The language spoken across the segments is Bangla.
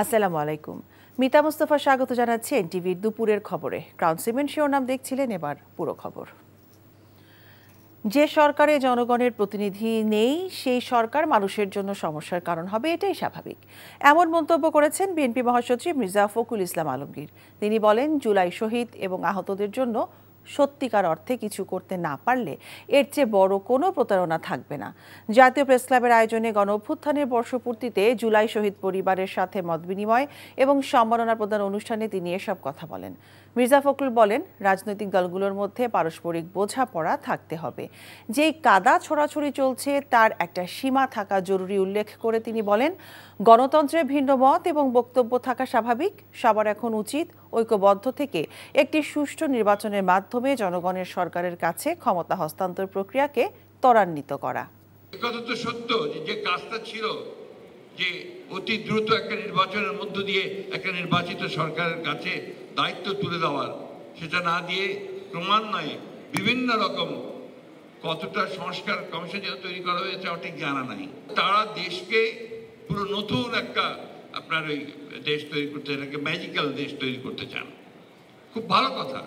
আসসালামু আলাইকুম। মিতা মুস্তাফা স্বাগত জানাচ্ছি এনটিভির দুপুরের খবরে। ক্রাউন সিমেন্ট শিরোনাম দেখছিলেন, এবার পুরো খবর। যে সরকারে জনগণের প্রতিনিধি নেই সেই সরকার মানুষের জন্য সমস্যার কারণ হবে, এটাই স্বাভাবিক। এমন মন্তব্য করেছেন বিএনপি মহাসচিব মির্জা ফখরুল ইসলাম আলমগীর। তিনি বলেন, জুলাই শহীদ এবং আহতদের জন্য সত্যিকার অর্থে কিছু করতে না পারলে এর চেয়ে বড় কোনো প্রতারণা থাকবে না। জাতীয় প্রেসক্লাবের আয়োজনে গণ অভ্যুত্থানের বর্ষপূর্তিতে জুলাই শহীদ পরিবারের সাথে মতবিনিময় এবং সম্মাননা প্রদান অনুষ্ঠানে তিনি এসব কথা বলেন। মির্জা ফখরুল বলেন, রাজনৈতিক দলগুলোর মধ্যে পারস্পরিক বোঝাপড়া থাকতে হবে। যেই কাদা ছোড়াছুড়ি চলছে তার একটা সীমা থাকা জরুরি উল্লেখ করে তিনি বলেন, গণতন্ত্রে ভিন্ন মত এবং বক্তব্য থাকা স্বাভাবিক। সবার এখন উচিত ঐক্যবদ্ধ থেকে একটি সুষ্ঠু নির্বাচনের মাধ্যমে জনগণের সরকারের কাছে ক্ষমতা হস্তান্তর প্রক্রিয়াকে ত্বরান্বিত করা। কথা তো সত্য যে কাজটা ছিল যে অতি দ্রুত একটা নির্বাচনের মধ্য দিয়ে একটা নির্বাচিত সরকারের কাছে দায়িত্ব তুলে দেওয়ার, সেটা না দিয়ে ক্রমান্বয়ে বিভিন্ন রকম কতটা সংস্কার কমিশন যেটা তৈরি করা হয়েছে ঠিক জানা নাই। তারা দেশকে পুরো নতুন একটা আপনার ওই দেশ তৈরি করতে চান, একটা ম্যাজিক্যাল দেশ তৈরি করতে চান। খুব ভালো কথা,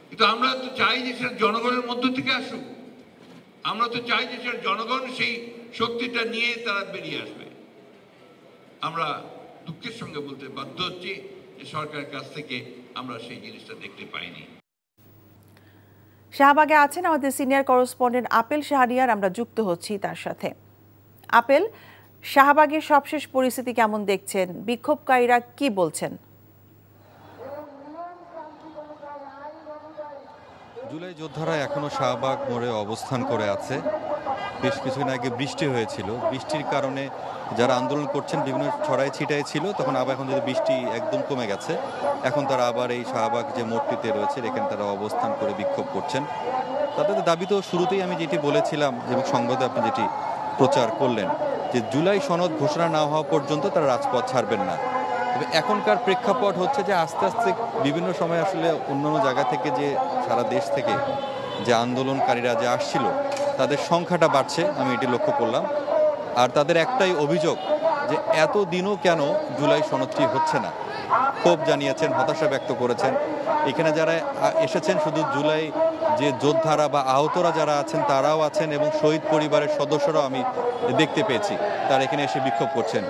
কিন্তু আমরা তো চাই যে সেটা জনগণের মধ্য থেকে আসুক। আমরা তো চাই যে সেটা জনগণ সেই শক্তিটা নিয়ে তারা বেরিয়ে আসবে। আমরা দুঃখের সঙ্গে বলতে বাধ্য হচ্ছি যে সরকারের কাছ থেকে আমরা সেই জিনিসটা দেখতে পাইনি। শাহবাগে আছেন আমাদের সিনিয়র করেসপন্ডেন্ট আপেল শাহরিয়ার, আমরা যুক্ত হচ্ছি তার সাথে। আপেল, শাহবাগের সবশেষ পরিস্থিতি কেমন দেখছেন? বিক্ষোভকারীরা কি বলছেন? জুলাই যোদ্ধারা এখনো শাহবাগ মোড়ে অবস্থান করে আছে। বেশ কিছুদিন আগে বৃষ্টি হয়েছিল, বৃষ্টির কারণে যারা আন্দোলন করছেন বিভিন্ন ছড়াই ছিটাই ছিল, তখন আবার এখন যদি বৃষ্টি একদম কমে গেছে, এখন তারা আবার এই শাহবাগ যে মোড়টিতে রয়েছে এখানে তারা অবস্থান করে বিক্ষোভ করছেন। তাদের দাবি তো শুরুতেই আমি যেটি বলেছিলাম এবং সংবাদে আপনি যেটি প্রচার করলেন যে জুলাই সনদ ঘোষণা না হওয়া পর্যন্ত তারা রাজপথ ছাড়বেন না। তবে এখনকার প্রেক্ষাপট হচ্ছে যে আস্তে আস্তে বিভিন্ন সময় আসলে অন্যান্য জায়গা থেকে যে সারা দেশ থেকে যে আন্দোলনকারীরা যে আসছিল তাদের সংখ্যাটা বাড়ছে, আমি এটি লক্ষ্য করলাম। আর তাদের একটাই অভিযোগ যে এত দিনও কেন জুলাই সনদটি হচ্ছে না। ক্ষোভ জানিয়েছেন, হতাশা ব্যক্ত করেছেন। এখানে যারা এসেছেন শুধু জুলাই যে যোদ্ধারা বা আহতরা যারা আছেন তারাও আছেন এবং শহীদ পরিবারের সদস্যরাও আমি দেখতে পেয়েছি তারা এখানে এসে বিক্ষোভ করছেন।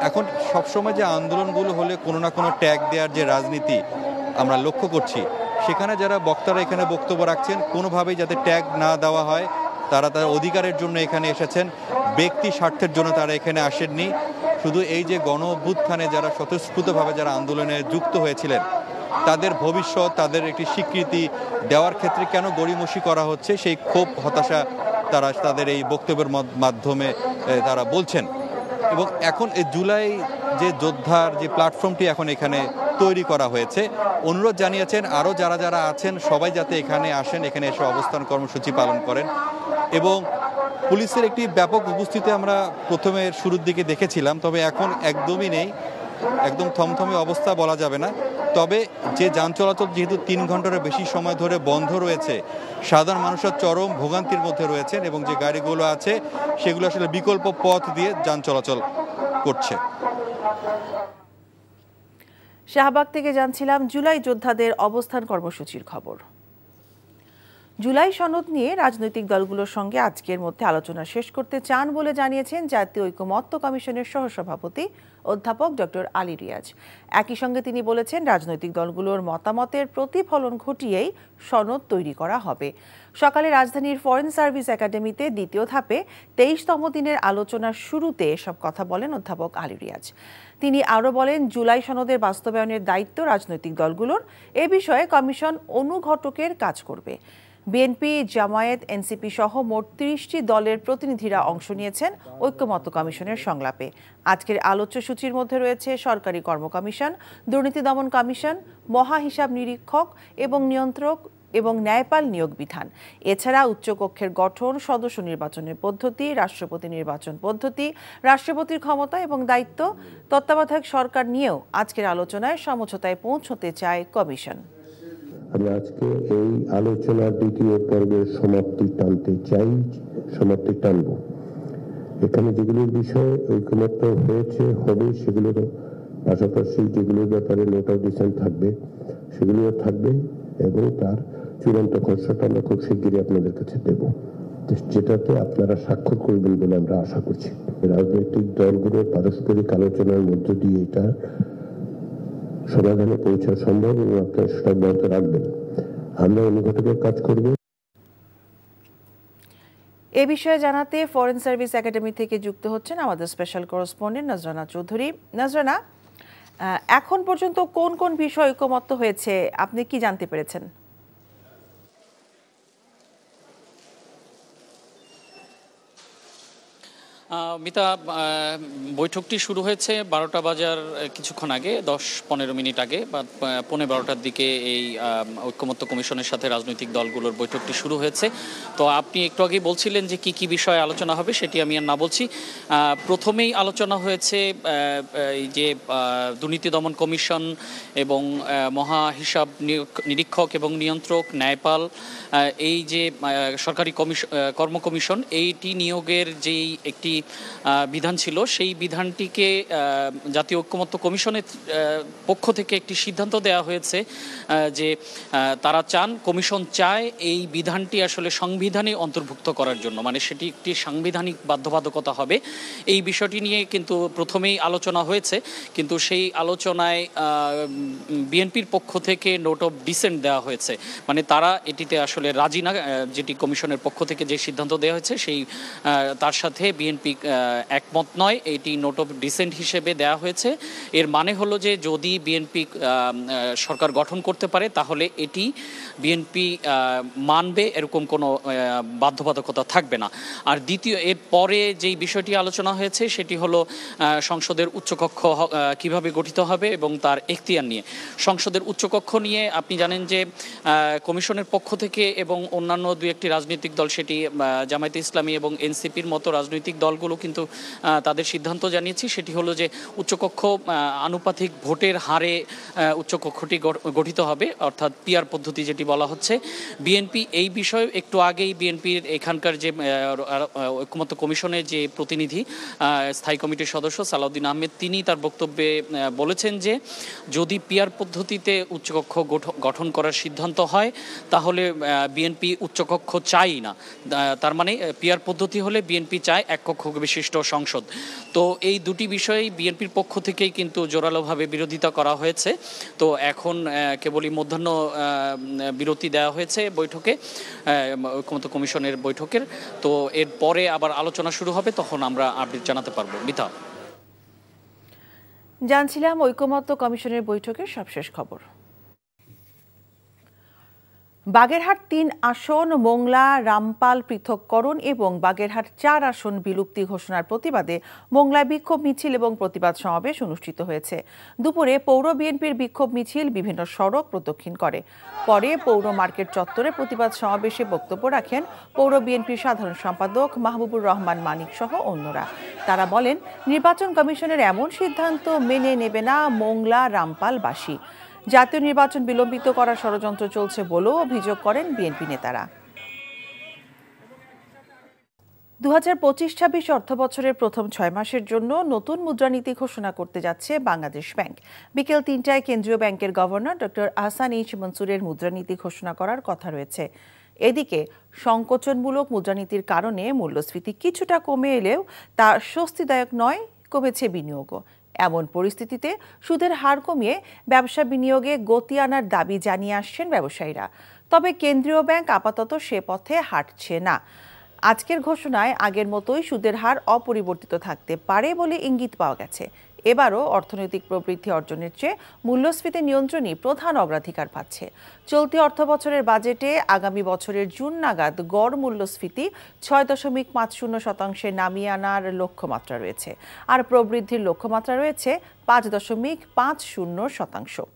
এখন সবসময় যে আন্দোলনগুলো হলে কোনো না কোনো ট্যাগ দেওয়ার যে রাজনীতি আমরা লক্ষ্য করছি, সেখানে যারা বক্তারা এখানে বক্তব্য রাখছেন কোনোভাবেই যাতে ট্যাগ না দেওয়া হয়। তারা তার অধিকারের জন্য এখানে এসেছেন, ব্যক্তি স্বার্থের জন্য তারা এখানে আসেননি। শুধু এই যে গণ অভ্যুত্থানে যারা স্বতঃস্ফূর্তভাবে যারা আন্দোলনে যুক্ত হয়েছিলেন তাদের ভবিষ্যৎ, তাদের একটি স্বীকৃতি দেওয়ার ক্ষেত্রে কেন গড়িমসি করা হচ্ছে, সেই ক্ষোভ হতাশা তারা তাদের এই বক্তব্যের মাধ্যমে তারা বলছেন। এবং এখন এই জুলাই যে যোদ্ধার যে প্ল্যাটফর্মটি এখন এখানে তৈরি করা হয়েছে, অনুরোধ জানিয়েছেন আরও যারা যারা আছেন সবাই যাতে এখানে আসেন, এখানে এসে অবস্থান কর্মসূচি পালন করেন। এবং পুলিশের একটি ব্যাপক উপস্থিতি আমরা প্রথমে শুরুর দিকে দেখেছিলাম, তবে এখন একদমই নেই, একদম থমথমে অবস্থা বলা যাবে না। তবে যে যান চলাচল যেহেতু 3 ঘন্টার বেশি সময় ধরে বন্ধ রয়েছে, সাধারণ মানুষের চরম ভোগান্তির মধ্যে রয়েছেন এবং যে গাড়িগুলো আছে সেগুলো আসলে বিকল্প পথ দিয়ে যান চলাচল করছে। শাহবাগ থেকে জানছিলাম জুলাই যোদ্ধাদের অবস্থান কর্মসূচির খবর। জুলাই সনদ নিয়ে রাজনৈতিক দলগুলোর সঙ্গে আজকের মধ্যে আলোচনা শেষ করতে চান বলে জানিয়েছেন জাতীয় ঐকমত্য কমিশনের সহসভাপতি অধ্যাপক ডক্টর আলী রিয়াজ। একই সঙ্গে তিনি বলেছেন, রাজনৈতিক দলগুলোর মতামতের প্রতিফলন ঘটিয়েই সনদ তৈরি করা হবে। সকালে রাজধানীর ফরেন সার্ভিস একাডেমিতে দ্বিতীয় ধাপে 23তম দিনের আলোচনার শুরুতে এসব কথা বলেন অধ্যাপক আলী রিয়াজ। তিনি আরও বলেন, জুলাই সনদের বাস্তবায়নের দায়িত্ব রাজনৈতিক দলগুলোর। এ বিষয়ে কমিশন অনুঘটকের কাজ করবে। বিএনপি, জামায়াত, এনসিপি সহ মোট 30টি দলের প্রতিনিধিরা অংশ নিয়েছেন ঐকমত্য কমিশনের সংলাপে। আজকের আলোচ্য সূচির মধ্যে রয়েছে সরকারি কর্ম কমিশন, দুর্নীতি দমন কমিশন, মহা হিসাব নিরীক্ষক এবং নিয়ন্ত্রক এবং ন্যায়পাল নিয়োগ বিধান। এছাড়া উচ্চকক্ষের গঠন, সদস্য নির্বাচনের পদ্ধতি, রাষ্ট্রপতি নির্বাচন পদ্ধতি, রাষ্ট্রপতির ক্ষমতা এবং দায়িত্ব, তত্ত্বাবধায়ক সরকার নিয়েও আজকের আলোচনায় সমঝোতায় পৌঁছতে চায় কমিশন। আমি আজকে এই আলোচনার দ্বিতীয় পর্বের সমাপ্তি টানব। এখানে যেগুলোর বিষয়ে ঐকমত্য হয়েছে হবে সেগুলোর পাশাপাশি যেগুলোর ব্যাপারে নোট অফ ডিসেন্ট থাকবে সেগুলিও থাকবে এবং তার চূড়ান্ত খসড়াটা আমরা খুব শিগগিরই আপনাদের কাছে দেব, যেটাতে আপনারা স্বাক্ষর করবেন বলে আমরা আশা করছি। রাজনৈতিক দলগুলোর পারস্পরিক আলোচনার মধ্য দিয়ে এটা সমাধানে পৌঁছানো সম্ভব এবং আপনারা সেটা অব্যাহত রাখবেন। আমরা অনুঘটকের কাজ করব। এ বিষয়ে জানাতে ফরেন সার্ভিস একাডেমি থেকে যুক্ত হচ্ছেন আমাদের স্পেশাল করেসপন্ডেন্ট নজরানা চৌধুরী। নজরানা, এখন পর্যন্ত কোন কোন বিষয় ঐকমত্য হয়েছে আপনি কি জানতে পেরেছেন? মিতা, বৈঠকটি শুরু হয়েছে 12টা বাজার কিছুক্ষণ আগে, 10-15 মিনিট আগে বা 11:15টার দিকে এই ঐকমত্য কমিশনের সাথে রাজনৈতিক দলগুলোর বৈঠকটি শুরু হয়েছে। তো আপনি একটু আগেই বলছিলেন যে কি বিষয়ে আলোচনা হবে, সেটি আমি আর না বলছি। প্রথমেই আলোচনা হয়েছে এই যে দুর্নীতি দমন কমিশন এবং মহা হিসাব নিরীক্ষক এবং নিয়ন্ত্রক ন্যায়পাল, এই যে সরকারি কর্ম কমিশন, এইটি নিয়োগের যেই একটি বিধান ছিল, সেই বিধানটিকে জাতীয় ঐকমত্য কমিশনের পক্ষ থেকে একটি সিদ্ধান্ত দেওয়া হয়েছে যে তারা চান, কমিশন চায় এই বিধানটি আসলে সংবিধানে অন্তর্ভুক্ত করার জন্য, মানে সেটি একটি সাংবিধানিক বাধ্যবাধকতা হবে। এই বিষয়টি নিয়ে কিন্তু প্রথমেই আলোচনা হয়েছে, কিন্তু সেই আলোচনায় বিএনপির পক্ষ থেকে নোট অফ ডিসেন্ট দেওয়া হয়েছে, মানে তারা এটিতে আসলে রাজি না, যেটি কমিশনের পক্ষ থেকে যে সিদ্ধান্ত দেওয়া হয়েছে সেই তার সাথে বিএনপি একমত নয়, এটি নোট অফ ডিসেন্ট হিসেবে দেওয়া হয়েছে। এর মানে হলো যে যদি বিএনপি সরকার গঠন করতে পারে তাহলে এটি বিএনপি মানবে, এরকম কোনো বাধ্যবাধকতা থাকবে না। আর দ্বিতীয়, এর পরে যেই বিষয়টি আলোচনা হয়েছে সেটি হলো সংসদের উচ্চকক্ষ কিভাবে গঠিত হবে এবং তার এখতিয়ার নিয়ে। সংসদের উচ্চকক্ষ নিয়ে আপনি জানেন যে কমিশনের পক্ষ থেকে এবং অন্যান্য দুই একটি রাজনৈতিক দল, সেটি জামায়াতে ইসলামী এবং এনসিপির মতো রাজনৈতিক দলগুলো কিন্তু তাদের সিদ্ধান্ত জানিয়েছে, সেটি হলো যে উচ্চকক্ষ আনুপাতিক ভোটের হারে উচ্চকক্ষটি গঠিত হবে, অর্থাৎ পিআর পদ্ধতি যেটি বলা হচ্ছে। বিএনপি এই বিষয়ে একটু আগেই বিএনপির এখানকার যে ঐকমত্য কমিশনের যে প্রতিনিধি, স্থায়ী কমিটির সদস্য সালাউদ্দিন আহমেদ, তিনি তার বক্তব্যে বলেছেন যে যদি পিআর পদ্ধতিতে উচ্চকক্ষ গঠন করার সিদ্ধান্ত হয় তাহলে বিএনপি উচ্চকক্ষ চাই না। তার মানে পিআর পদ্ধতি হলে বিএনপি চায় এক কক্ষ বিশিষ্ট সংসদ। তো এই দুটি বিষয়েই বিএনপির পক্ষ থেকেই কিন্তু জোরালোভাবে বিরোধিতা করা হয়েছে। তো এখন কেবলই মধ্যাহ্ন বিরতি দেওয়া হয়েছে বৈঠকে, ঐকমত্য কমিশনের বৈঠকের। তো এর পরে আবার আলোচনা শুরু হবে, তখন আমরা আপডেট জানাতে পারবো। মিতা, জানছিলাম ঐকমত্য কমিশনের বৈঠকের সবশেষ খবর। বাগেরহাট 3 আসন মোংলা রামপাল পৃথককরণ এবং বাগেরহাট 4 আসন বিলুপ্তি ঘোষণার প্রতিবাদে মোংলায় বিক্ষোভ মিছিল এবং প্রতিবাদ সমাবেশ অনুষ্ঠিত হয়েছে। দুপুরে পৌর বিএনপির বিক্ষোভ মিছিল বিভিন্ন সড়ক প্রদক্ষিণ করে। পরে পৌর মার্কেট চত্বরে প্রতিবাদ সমাবেশে বক্তব্য রাখেন পৌর বিএনপির সাধারণ সম্পাদক মাহবুবুর রহমান মানিক সহ অন্যরা। তারা বলেন, নির্বাচন কমিশনের এমন সিদ্ধান্ত মেনে নেবে না মোংলা রামপালবাসী। জাতীয় নির্বাচন বিলম্বিত করার ষড়যন্ত্র চলছে বলেও অভিযোগ করেন বিএনপি নেতারা। 2025-26 অর্থবছরের প্রথম 6 মাসের জন্য নতুন মুদ্রানীতি ঘোষণা করতে যাচ্ছে বাংলাদেশ ব্যাংক। বিকেল 3টায় কেন্দ্রীয় ব্যাংকের গভর্নর ডক্টর আহসান এইচ মনসুরের মুদ্রানীতি ঘোষণা করার কথা রয়েছে। এদিকে সংকোচনমূলক মুদ্রানীতির কারণে মূল্যস্ফীতি কিছুটা কমে এলেও তা স্বস্তিদায়ক নয়, কমেছে বিনিয়োগও। এমন পরিস্থিতিতে সুদের হার কমিয়ে ব্যবসা বিনিয়োগে গতি আনার দাবি জানিয়ে আসছেন ব্যবসায়ীরা। তবে কেন্দ্রীয় ব্যাংক আপাতত সে পথে হাঁটছে না। আজকের ঘোষণায় আগের মতোই সুদের হার অপরিবর্তিত থাকতে পারে বলে ইঙ্গিত পাওয়া গেছে। এবারও অর্থনৈতিক প্রবৃদ্ধি অর্জনের চেয়ে মূল্যস্ফীতি নিয়ন্ত্রণই প্রধান অগ্রাধিকার পাচ্ছে। চলতি অর্থবছরের বাজেটে আগামী বছরের জুন নাগাদ গড় মূল্যস্ফীতি 6.50% নামিয়ে আনার লক্ষ্যমাত্রা রয়েছে, আর প্রবৃদ্ধির লক্ষ্যমাত্রা রয়েছে 5.50%।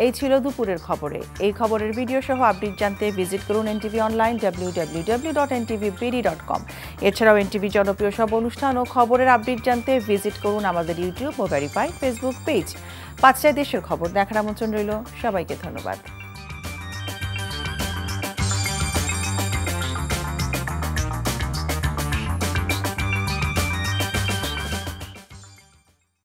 এই ছিল দুপুরের খবরে। এই খবরের ভিডিও সহ আপডেট জানতে ভিজিট করুন এনটিভি অনলাইন www.ntvbd.com। এছাড়াও এনটিভি জনপ্রিয় সব অনুষ্ঠান ও খবরের আপডেট জানতে ভিজিট করুন আমাদের ইউটিউব ও ভেরিফাইড ফেসবুক পেজ। 5টায় দেশের খবর দেখার আমন্ত্রণ রইল। সবাইকে ধন্যবাদ।